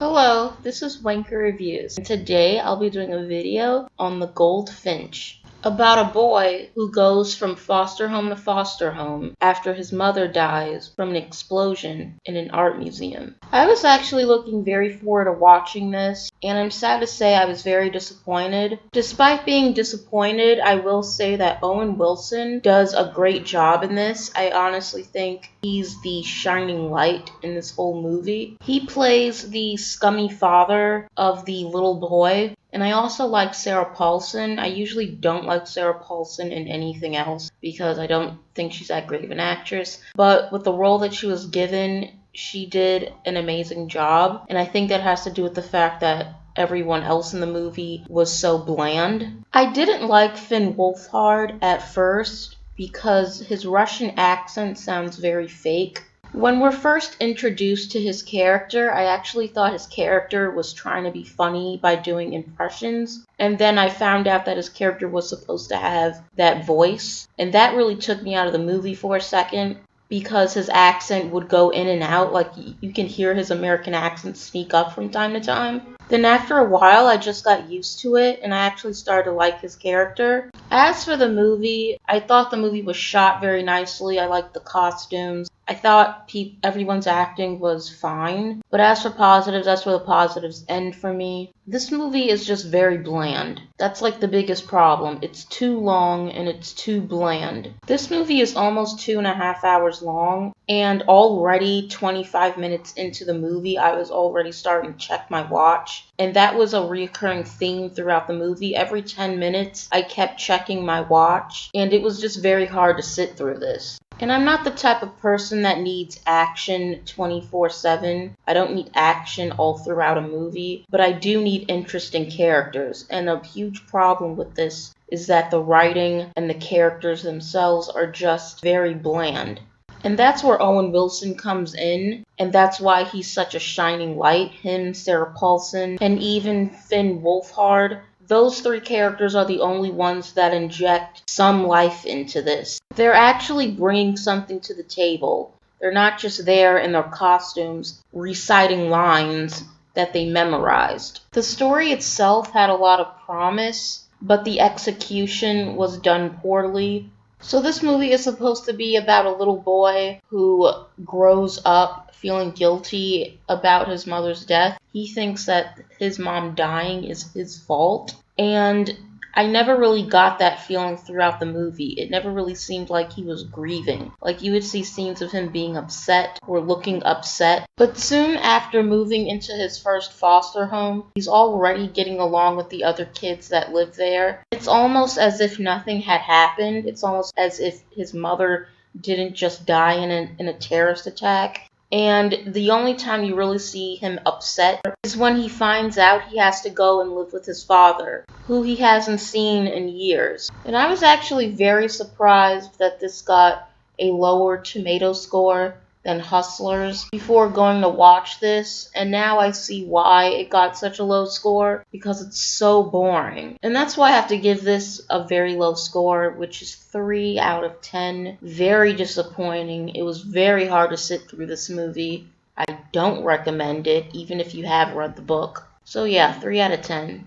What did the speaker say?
Hello, this is Wanker Reviews, and today I'll be doing a video on the Goldfinch, about a boy who goes from foster home to foster home after his mother dies from an explosion in an art museum. I was actually looking very forward to watching this, and I'm sad to say I was very disappointed. Despite being disappointed, I will say that Owen Wilson does a great job in this. I honestly think he's the shining light in this whole movie. He plays the scummy father of the little boy. And I also like Sarah Paulson. I usually don't like Sarah Paulson in anything else because I don't think she's that great of an actress. But with the role that she was given, she did an amazing job. And I think that has to do with the fact that everyone else in the movie was so bland. I didn't like Finn Wolfhard at first because his Russian accent sounds very fake. When we're first introduced to his character, I actually thought his character was trying to be funny by doing impressions. And then I found out that his character was supposed to have that voice. And that really took me out of the movie for a second because his accent would go in and out. Like you can hear his American accent sneak up from time to time. Then after a while, I just got used to it and I actually started to like his character. As for the movie, I thought the movie was shot very nicely. I liked the costumes. I thought everyone's acting was fine. But as for positives, that's where the positives end for me. This movie is just very bland. That's like the biggest problem. It's too long and it's too bland. This movie is almost 2.5 hours long, and already 25 minutes into the movie, I was already starting to check my watch. And that was a recurring theme throughout the movie. Every 10 minutes, I kept checking my watch, and it was just very hard to sit through this. And I'm not the type of person that needs action 24/7. I don't need action all throughout a movie, but I do need interesting characters. And a huge problem with this is that the writing and the characters themselves are just very bland. And that's where Owen Wilson comes in, and that's why he's such a shining light. Him, Sarah Paulson, and even Finn Wolfhard. Those three characters are the only ones that inject some life into this. They're actually bringing something to the table. They're not just there in their costumes reciting lines that they memorized. The story itself had a lot of promise, but the execution was done poorly. So this movie is supposed to be about a little boy who grows up feeling guilty about his mother's death. He thinks that his mom dying is his fault. And I never really got that feeling throughout the movie. It never really seemed like he was grieving. Like you would see scenes of him being upset or looking upset. But soon after moving into his first foster home, he's already getting along with the other kids that live there. It's almost as if nothing had happened. It's almost as if his mother didn't just die in a terrorist attack. And the only time you really see him upset is when he finds out he has to go and live with his father, who he hasn't seen in years. And I was actually very surprised that this got a lower tomato score than Hustlers before going to watch this, and now I see why it got such a low score, because it's so boring. And that's why I have to give this a very low score, which is 3 out of 10. Very disappointing. It was very hard to sit through this movie. I don't recommend it, even if you have read the book. So yeah, 3 out of 10.